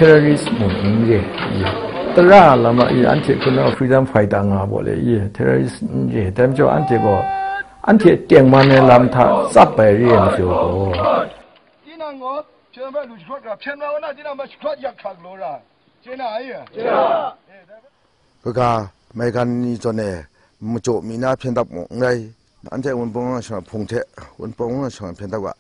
terrorist 문제 따라 라마 이 안티 그나 freedom fighter nga bole ye terrorist je dam jo anti bo anti tiang man ne lam tha sap bai rien jo ko tina ngo chen ba lu chhuat ga chen ba na tina ma chhuat yak khak lo ra chen na ai ya 그가 매간이 전에 무조 미나 편답 ngay 안테 원봉은 저 봉태 원봉은 저 편답과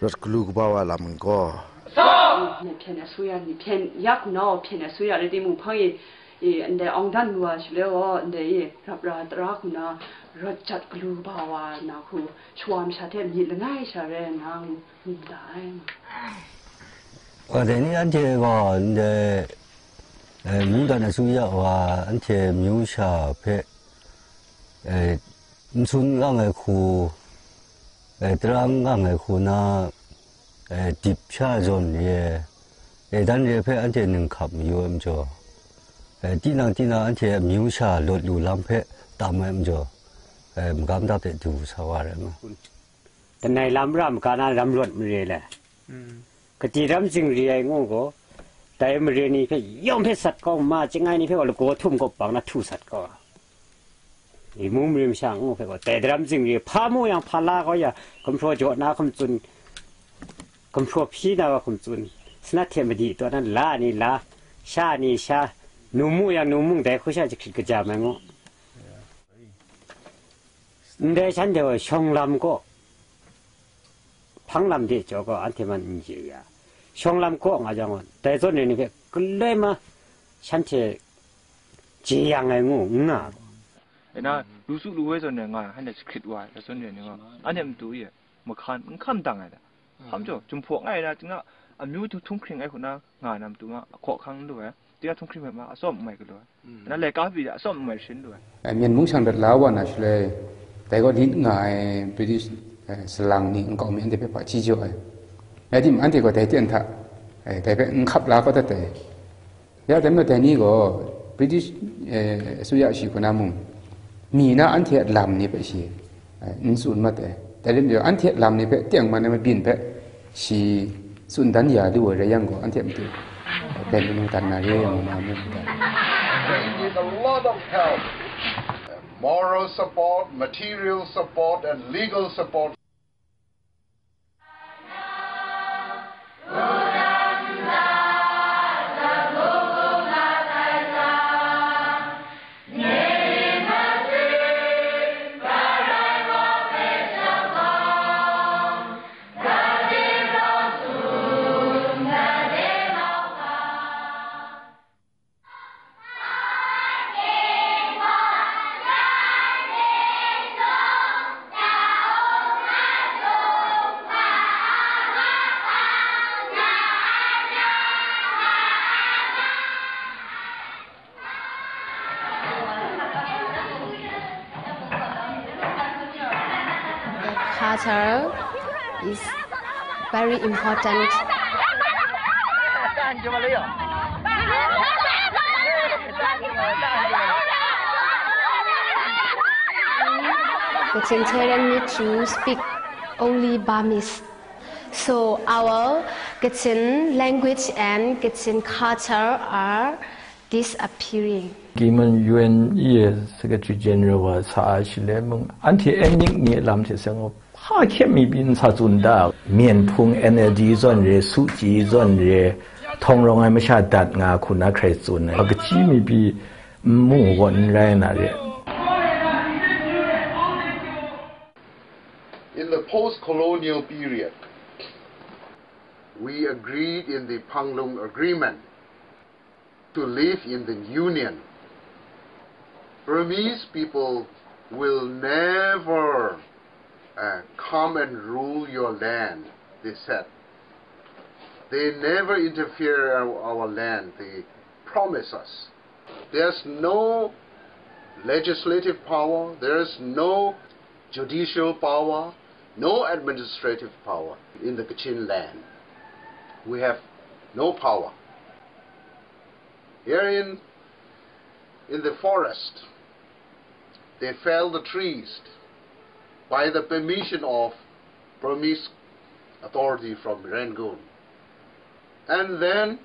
러클루바와 라문고偏的苏呀，你偏也可能偏的苏呀，你们朋友，人家昂单路啊，是了哦，人家รับราตราคุณนะรถจัดกลูบาวานะคุณชวามชาเทมยินง่ายชาเรนางหุ่นได้我哋呢，安提個牡丹嘅蘇呀，話安提苗下撇唔算啱嘅庫，得啱嘅庫那碟下咗嘢。但係譬如安提能ขับอยู่咁就，啲人安提苗下落路諗譬ตาม咁就，唔敢得啲ดูสวรรค์嘛。แต่ในลำรำการลำรถมันเรียแหละกติรำจึงเรียงูก็แต่มันเรียนี่พี่ย่อมพี่สัตว์ก็มาจึงไงนี่พี่ว่าเราโกทุ่มก็ปังนะทุสัตว์ก็อีมุมเรียมช่างงูพี่ก็แต่รำจึงเรียพามูยังพาลาก็อย่าคำชัวโจทย์นะคำจุนคำชัวพี่นะว่าคำจุนสนัดเทียมดีตัวนั้นลานี่ลาชานี่ชาหนูมูยังหนูมุงแต่เขาชาจะคิดกระจายมั้งงูแต่ฉันเดี๋ยวชงลำก็방람대 저거 한테만 인지야. 형람고 가장은 대전에는 그래마 샨테 지양의고 응나. 나 루수루에서는 가 한데 스크립트와 대전에는 안엠도예 뭐칸 감당하다. 함죠 좀 포가이나 증나 아뮤도 통크링 아이구나 가남도마 거강도에 내가 통크링 마 아서 마이글로. 나 레가비 아서 마이신도. miền mông sang đất Lào na chule tại có đi ngài British slang ni ngau miền để phải chi cho ai đi anh thì có thể tiền thà tại phải khắp lá có thể để ya đến mà tại ni có British suy sĩ của nam mông mi na anh thì làm ni phải gì anh sun mà tại đến giờ anh thì làm ni phải tiền mà nó biến phải si sun đan ya đi ở đây yang có anh thì mìnhเป็นมันตันนาเรื่องมาไม่ได้ Need a lot of help moral support material support and legal support Culture is very important. The Chinchorro need to speak only Burmese. So our Kachin language and Kachin culture are disappearing. Given UN Secretary General was Lemon anti-ethnic near Lam Tesang, how can me be in Sazunda, Mien Pung energy zone, Su Ji zone, Tong Long I'm shot that Nga Kuna Kresun, a Jimmy be Moo one Rana. In the post-colonial period, we agreed in the Panglong Agreement to live in the Union. Burmese people will never come and rule your land, they said. They never interfere in our land, they promise us. There's no legislative power, there's no judicial power, no administrative power in the Kachin land. We have no power. Here in the forest, they fell the trees by the permission of Burmese authority from Rangoon. And then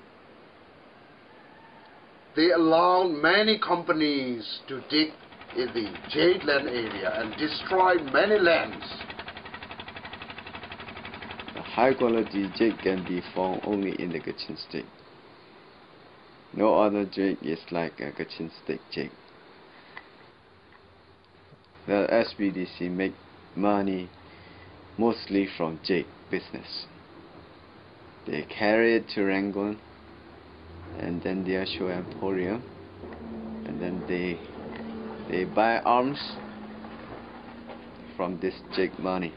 they allowed many companies to dig in the jade land area and destroy many lands. High quality jade can be found only in the Kachin state. No other jade is like a Kachin state jade. The SPDC make money mostly from jade business. They carry it to Rangoon, and then they show emporium, and then they buy arms from this jade money.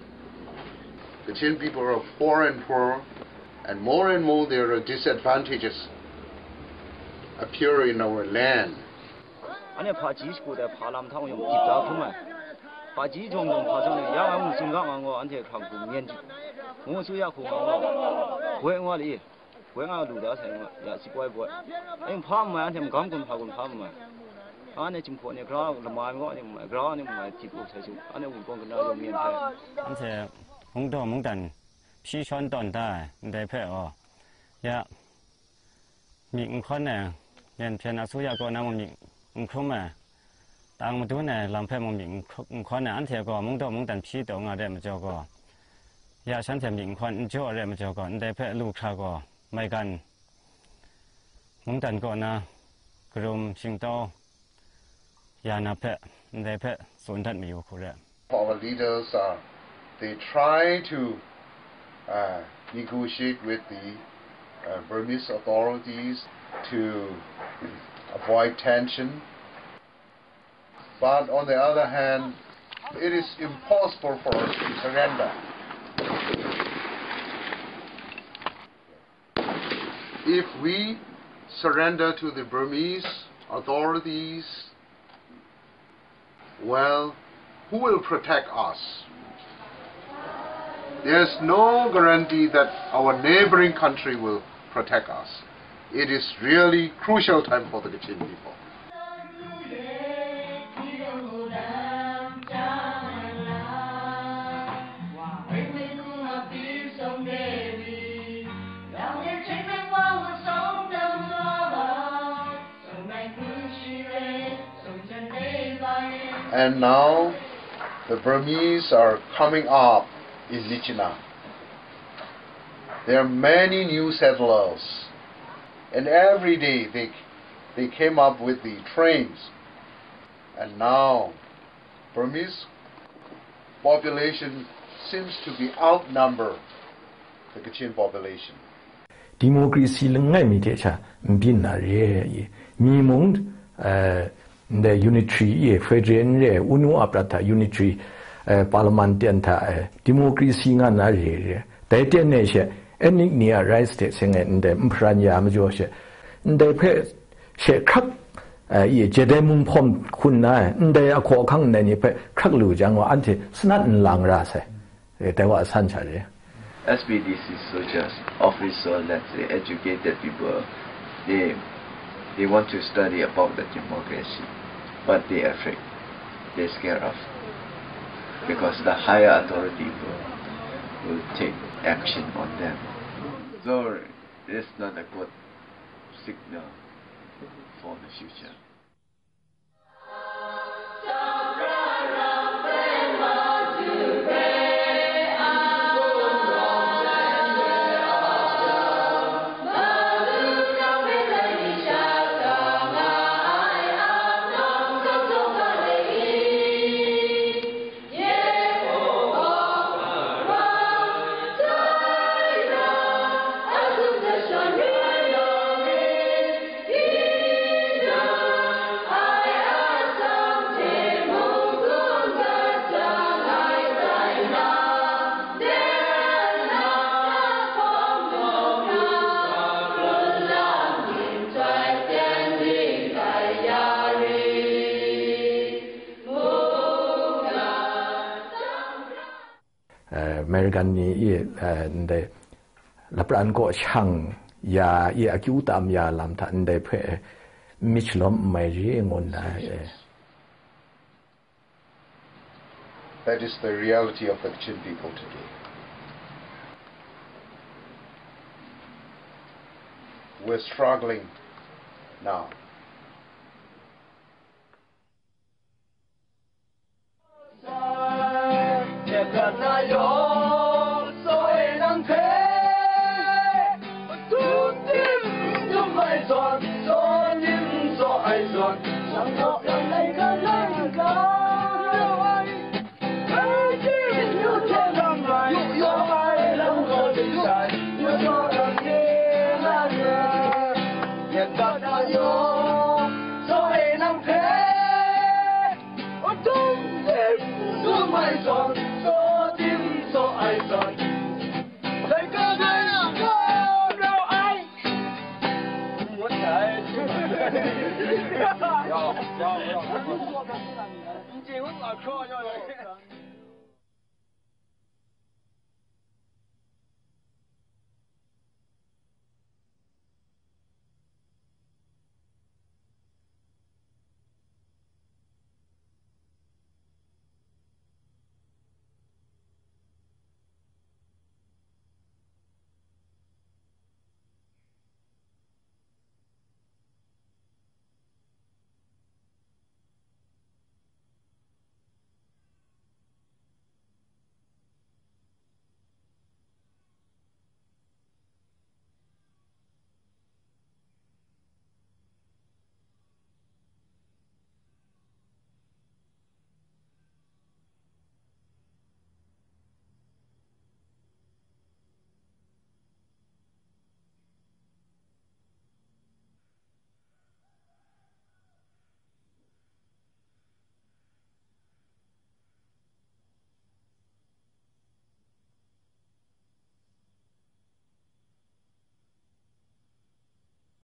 The Kachin people are poor, and more there are disadvantages appear in our land. Tang tu ne lam phe mong ming khon an the ko mong do mong dan phi do nga de ma jo ko ya san the ming khon jo re ma jo ko de phe lu kha ko mai kan mong dan ko na grum sing to ya na phe de phe sun dat mi yu khu re. Our leaders they try to negotiate with the Burmese authorities to avoid tension. But on the other hand, it is impossible for us to surrender. If we surrender to the Burmese authorities, well, who will protect us? There's no guarantee that our neighboring country will protect us. It is really crucial time for the Kachin people. And now the Burmese are coming up in Nichina. There are many new settlers, and every day they came up with the trains. And now Burmese population seems to be outnumber the Kachin population. Democracy lengai mi te cha mbin na re ye mi mong the unitary ye federal re unu aprata unitary parliamentarian ta democracy nga na re dai tian ne she any near right state sing and the mpranya ma jo she ndai phe she khak ye jede mung phom khun na ndai a kho khang ne ni phe khak lu jang wa anti snat lang ra se dai wa san cha re. SPDC soldiers, officers, let's say educated people, they want to study about the democracy, but they are afraid, they're scared of, because the higher authority will take action on them. So it's not a good signal for the future. American ni nde lapran ko chang ya acute tam ya lam tha nde phe michlom mai ri ngon na That is the reality of the Kachin people today. We're struggling now. Chị vẫn là kho nhau đấy.